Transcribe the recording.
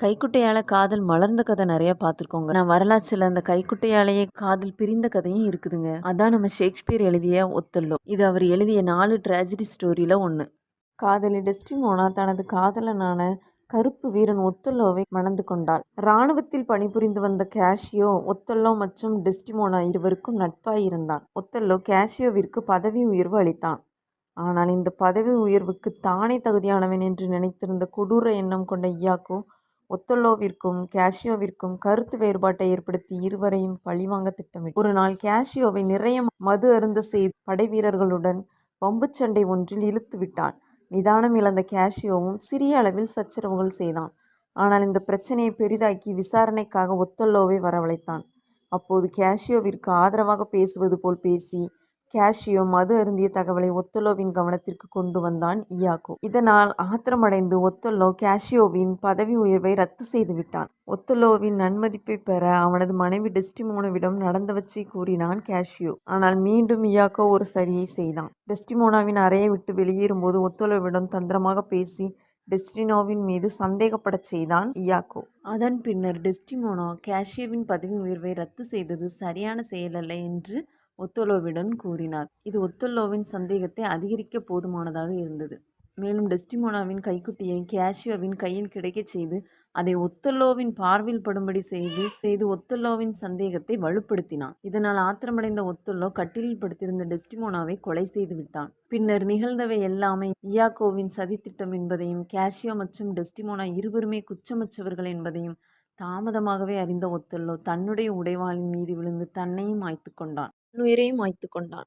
கைக்குட்டையால காதல் மலர்ந்த கதை நெறைய பார்த்துருக்கோங்க. நான் வரலாற்றில அந்த கைக்குட்டையாலேயே காதல் பிரிந்த கதையும் இருக்குதுங்க. அதான் நம்ம ஷேக்ஸ்பியர் எழுதிய ஒத்தெல்லோ. இது அவர் எழுதிய 4 ட்ராஜடி ஸ்டோரியில ஒண்ணு. காதலி டெஸ்டிமோனா தனது காதலனான கருப்பு வீரன் ஒத்தெல்லோவை மணந்து கொண்டாள். இராணுவத்தில் பணிபுரிந்து வந்த கேஷியோ ஒத்தெல்லோ மற்றும் டெஸ்டிமோனா இருவருக்கும் நட்பாய் இருந்தான். ஒத்தெல்லோ கேஷியோவிற்கு பதவி உயர்வு அளித்தான். ஆனால் இந்த பதவி உயர்வுக்கு தானே தகுதியானவன் என்று நினைத்திருந்த கொடூர எண்ணம் கொண்ட இயாக்கோ ஒத்தெல்லோவிற்கும் கேஷியோவிற்கும் கருத்து வேறுபாட்டை ஏற்படுத்தி இருவரையும் பழிவாங்க திட்டமிட்டான். ஒரு நாள் கேஷியோவை நிறைய மது அருந்த செய்து படை வீரர்களுடன் வம்புச் சண்டை ஒன்றில் இழுத்து விட்டான். நிதானம் இழந்த கேஷியோவும் சிறிய அளவில் சச்சரவுகள் செய்தான். ஆனால் இந்த பிரச்சனையை பெரிதாக்கி விசாரணைக்காக ஒத்தெல்லோவை வரவழைத்தான். அப்போது கேஷியோவிற்கு ஆதரவாக பேசுவது போல் பேசி கேஷியோ மது அருந்திய தகவலை ஒத்தெல்லோவின் கவனத்திற்கு கொண்டு வந்தான் இயாக்கோ. இதனால் ஆத்திரமடைந்து ஒத்தெல்லோ கேஷியோவின் பதவி உயர்வை ரத்து செய்து விட்டான். ஒத்தெல்லோவின் நன்மதிப்பை பெற அவனது மனைவி டெஸ்டிமோனாவிடம் நடந்தவற்றை கூறினான் கேஷியோ. ஆனால் மீண்டும் இயாக்கோ ஒரு சதியை செய்தான். டெஸ்டிமோனாவின் அறையை விட்டு வெளியேறும்போது ஒத்தெல்லோவிடம் தந்திரமாக பேசி டெஸ்டினோவின் மீது சந்தேகப்படச் செய்தான் இயாக்கோ. அதன் பின்னர் டெஸ்டிமோனா கேஷியோவின் பதவி உயர்வை ரத்து செய்தது சரியான செயலல்ல என்று ஒத்தெல்லோவிடம் கூறினார். இது ஒத்தெல்லோவின் சந்தேகத்தை அதிகரிக்க போதுமானதாக இருந்தது. மேலும் டெஸ்டிமோனாவின் கைக்குட்டியை கேஷியோவின் கையில் கிடைக்கச் செய்து அதை ஒத்தெல்லோவின் பார்வையில் படும்படி செய்து ஒத்தெல்லோவின் சந்தேகத்தை வலுப்படுத்தினான். இதனால் ஆத்திரமடைந்த ஒத்தெல்லோ கட்டிலில் படுத்திருந்த டெஸ்டிமோனாவை கொலை செய்து விட்டான். பின்னர் நிகழ்ந்தவை எல்லாமே இயாக்கோவின் சதித்திட்டம் என்பதையும் கேஷியோ மற்றும் டெஸ்டிமோனா இருவருமே குற்றமற்றவர்கள் என்பதையும் தாமதமாகவே அறிந்த ஒத்தெல்லோ தன்னுடைய உடைவாளின் மீது விழுந்து தன்னையும் மாய்த்து கொண்டான். தன்னுயிரையும் மாய்த்து கொண்டான்.